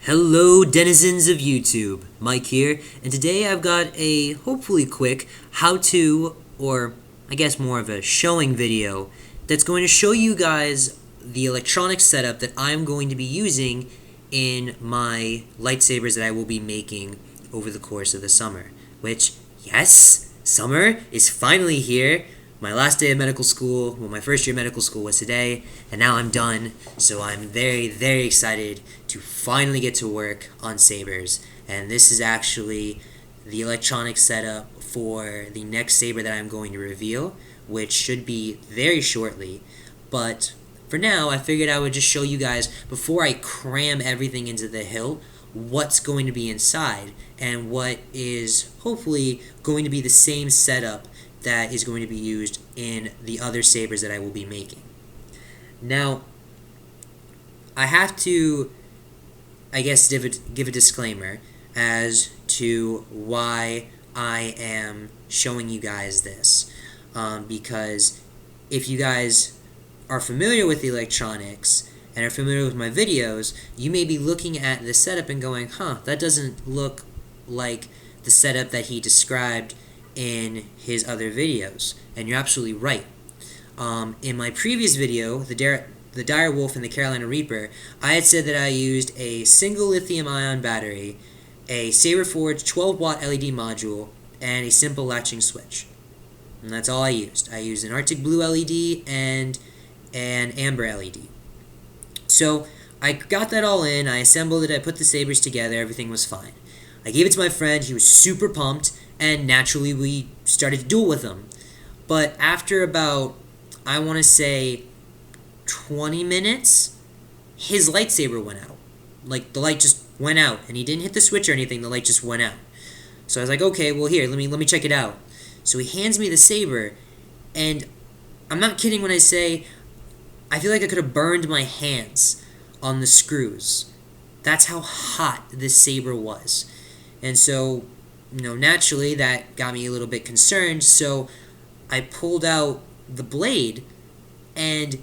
Hello denizens of YouTube, Mike here, and today I've got a hopefully quick how-to, or I guess more of a showing video, that's going to show you guys the electronic setup that I'm going to be using in my lightsabers that I will be making over the course of the summer. Which, yes, summer is finally here. My last day of medical school, well, my first year of medical school was today, and now I'm done, so I'm very, very excited to finally get to work on sabers. And this is actually the electronic setup for the next saber that I'm going to reveal, which should be very shortly. But for now, I figured I would just show you guys, before I cram everything into the hilt, what's going to be inside, and what is hopefully going to be the same setup that is going to be used in the other sabers that I will be making. Now, I have to, I guess, give a disclaimer as to why I am showing you guys this. Because if you guys are familiar with the electronics and are familiar with my videos, you may be looking at the setup and going, that doesn't look like the setup that he described in his other videos. And you're absolutely right. In my previous video, the Dire Wolf and the Carolina Reaper, I had said that I used a single lithium-ion battery, a Saberforge 12-watt LED module, and a simple latching switch. And that's all I used. I used an Arctic Blue LED and an Amber LED. So I got that all in, I assembled it, I put the sabers together, everything was fine. I gave it to my friend, he was super pumped, and naturally we started to duel with him. But after about, I want to say, 20 minutes, his lightsaber went out. Like, the light just went out, and he didn't hit the switch or anything, the light just went out. So I was like, okay, well here, let me check it out. So he hands me the saber, and I'm not kidding when I say, I feel like I could have burned my hands on the screws. That's how hot this saber was. And so, naturally that got me a little bit concerned, so I pulled out the blade, and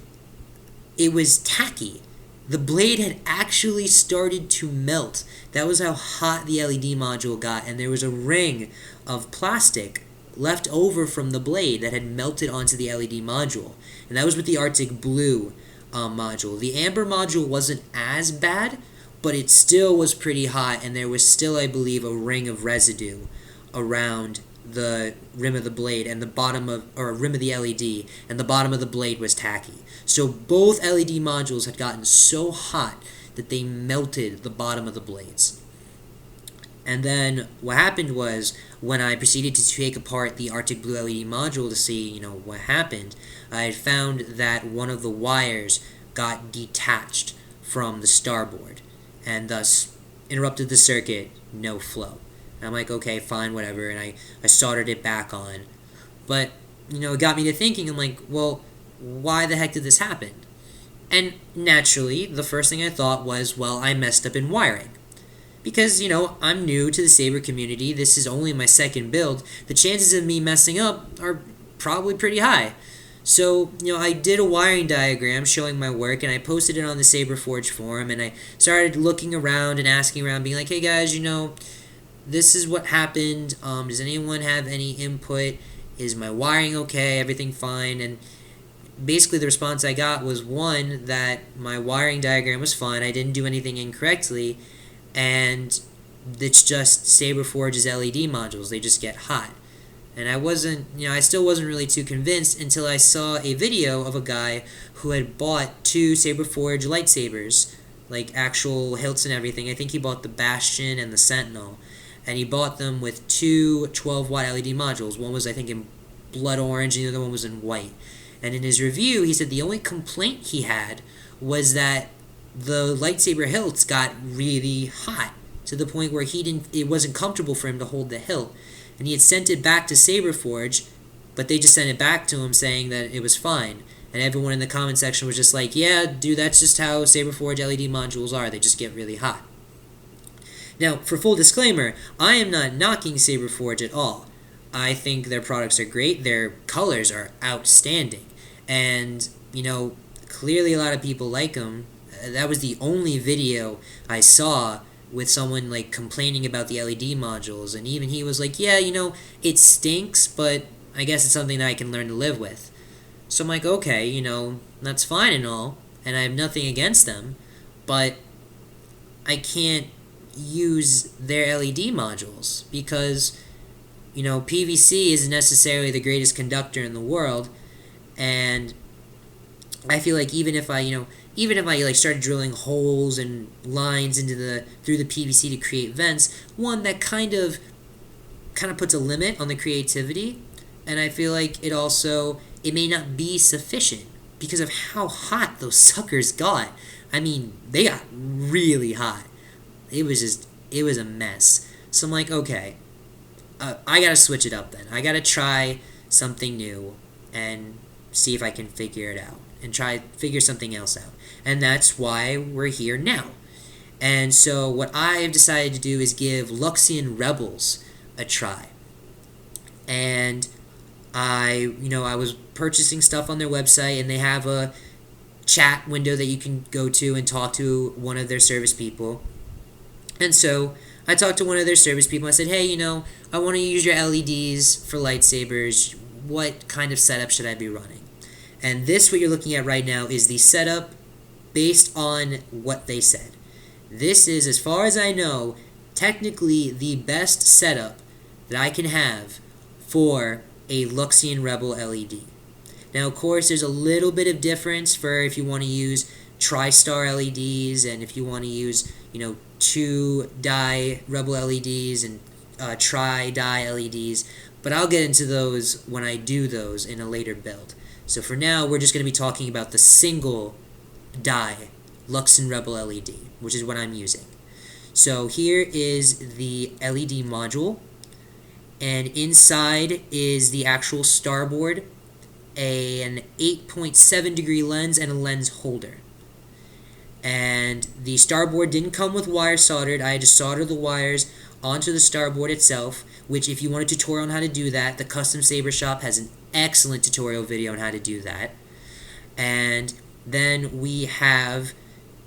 it was tacky. The blade had actually started to melt. That was how hot the LED module got, and there was a ring of plastic left over from the blade that had melted onto the LED module. And that was with the Arctic Blue module. The Amber module wasn't as bad, but it still was pretty hot, and there was still, I believe, a ring of residue around the rim of the blade and the bottom of, or rim of the LED, and the bottom of the blade was tacky. So both LED modules had gotten so hot that they melted the bottom of the blades. And then what happened was, when I proceeded to take apart the Arctic Blue LED module to see, what happened, I had found that one of the wires got detached from the starboard, and thus interrupted the circuit, no flow. And I'm like, okay, fine, whatever, and I soldered it back on. But, it got me to thinking, I'm like, well, why the heck did this happen? And naturally, the first thing I thought was, well, I messed up in wiring. Because, I'm new to the saber community, this is only my second build, the chances of me messing up are probably pretty high. So, I did a wiring diagram showing my work, and I posted it on the Saberforge forum, and I started looking around and asking around, being like, hey guys, this is what happened, does anyone have any input, is my wiring okay, everything fine? And basically the response I got was, one, that my wiring diagram was fine, I didn't do anything incorrectly, and it's just Saberforge's LED modules, they just get hot. And I still wasn't really too convinced until I saw a video of a guy who had bought two Saberforge lightsabers, like actual hilts and everything. I think he bought the Bastion and the Sentinel, and he bought them with two 12-watt LED modules. One was, I think, in blood orange, and the other one was in white. And in his review, he said the only complaint he had was that the lightsaber hilts got really hot, to the point where it wasn't comfortable for him to hold the hilt. And he had sent it back to Saberforge, but they just sent it back to him saying that it was fine. And everyone in the comment section was just like, yeah, dude, that's just how Saberforge LED modules are. They just get really hot. Now, for full disclaimer, I am not knocking Saberforge at all. I think their products are great. Their colors are outstanding. And, clearly a lot of people like them. That was the only video I saw with someone like complaining about the LED modules, and even he was like, yeah, it stinks, but I guess it's something that I can learn to live with. So I'm like, okay, that's fine and all, and I have nothing against them, but I can't use their LED modules because, PVC isn't necessarily the greatest conductor in the world, and I feel like even if I like started drilling holes and lines through the PVC to create vents, one, that kind of puts a limit on the creativity, and I feel like it may not be sufficient because of how hot those suckers got. I mean, they got really hot. It was a mess. So I'm like, okay, I gotta switch it up then. I gotta try something new and see if I can figure it out and figure something else out. And that's why we're here now. And so what I've decided to do is give Luxian Rebels a try. And I was purchasing stuff on their website, and they have a chat window that you can go to and talk to one of their service people. And so I talked to one of their service people. I said, hey, I want to use your LEDs for lightsabers. What kind of setup should I be running? And what you're looking at right now is the setup based on what they said. This is, as far as I know, technically the best setup that I can have for a Luxian Rebel LED. Now, of course, there's a little bit of difference for if you want to use tri-star LEDs and if you want to use, 2-die Rebel LEDs and tri-die LEDs, but I'll get into those when I do those in a later build. So for now, we're just going to be talking about the single die Luxian Rebel LED, which is what I'm using. So here is the LED module, and inside is the actual starboard, an 8.7 degree lens, and a lens holder. And the starboard didn't come with wire soldered. I had to solder the wires onto the starboard itself, which if you want a tutorial on how to do that, the Custom Saber Shop has an excellent tutorial video on how to do that. And then we have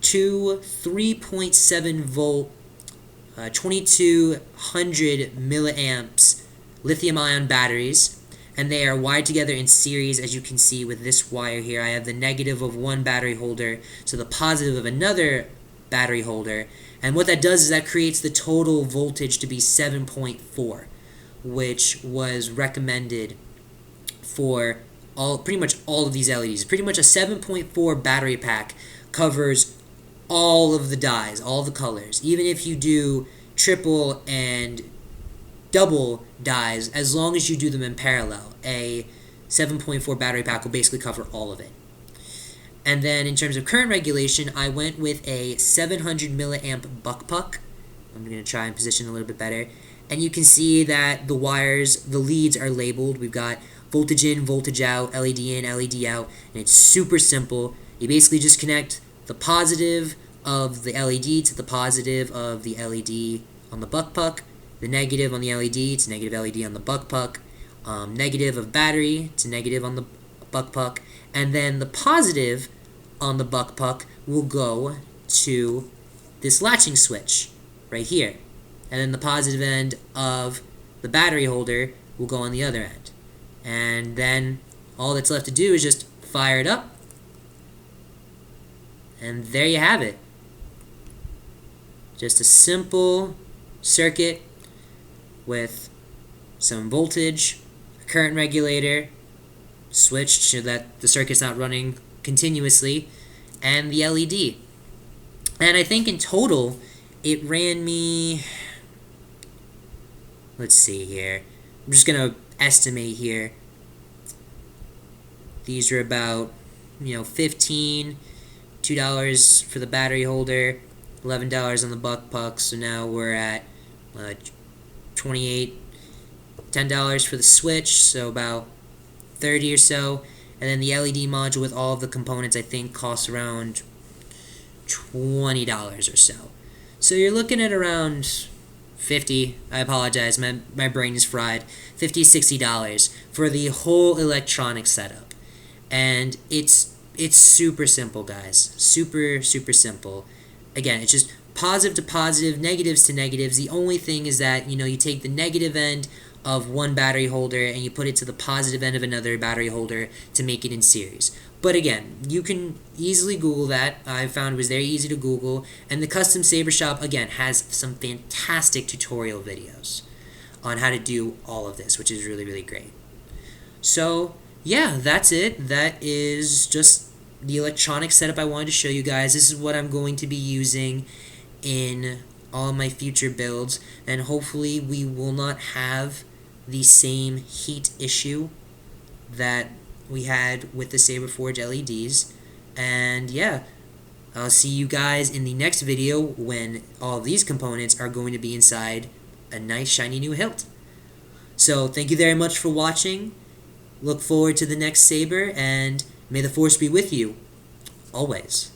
two 3.7 volt 2200 milliamps lithium-ion batteries, and they are wired together in series, as you can see with this wire here. I have the negative of one battery holder, so the positive of another battery holder, and what that does is that creates the total voltage to be 7.4, which was recommended for pretty much all of these LEDs. Pretty much a 7.4 battery pack covers all of the dyes, all the colors. Even if you do triple and double dyes, as long as you do them in parallel, a 7.4 battery pack will basically cover all of it. And then in terms of current regulation, I went with a 700 milliamp buck puck. I'm going to try and position a little bit better. And you can see that the wires, the leads are labeled. We've got voltage in, voltage out, LED in, LED out, and it's super simple. You basically just connect the positive of the LED to the positive of the LED on the buck puck, the negative on the LED to negative LED on the buck puck, negative of battery to negative on the buck puck, and then the positive on the buck puck will go to this latching switch right here. And then the positive end of the battery holder will go on the other end. And then all that's left to do is just fire it up. And there you have it. Just a simple circuit with some voltage, a current regulator, switched so that the circuit's not running continuously, and the LED. And I think in total, it ran me, let's see here, I'm just going to estimate here. These are about, $15, $2 for the battery holder, $11 on the buck puck, so now we're at $28, $10 for the switch, so about $30 or so. And then the LED module with all of the components, I think, costs around $20 or so. So you're looking at around $50, I apologize, my brain is fried, $50, $60 for the whole electronic setup. And it's super simple, guys. Super, super simple. Again, it's just positive to positive, negatives to negatives. The only thing is that, you take the negative end of one battery holder and you put it to the positive end of another battery holder to make it in series. But again, you can easily Google that. I found it was very easy to Google. And the Custom Saber Shop, again, has some fantastic tutorial videos on how to do all of this, which is really, really great. So, yeah, that's it. That is just the electronic setup I wanted to show you guys. This is what I'm going to be using in all of my future builds. And hopefully we will not have the same heat issue that we had with the Saberforge LEDs. And yeah, I'll see you guys in the next video when all of these components are going to be inside a nice shiny new hilt. So thank you very much for watching. Look forward to the next saber, and may the force be with you always.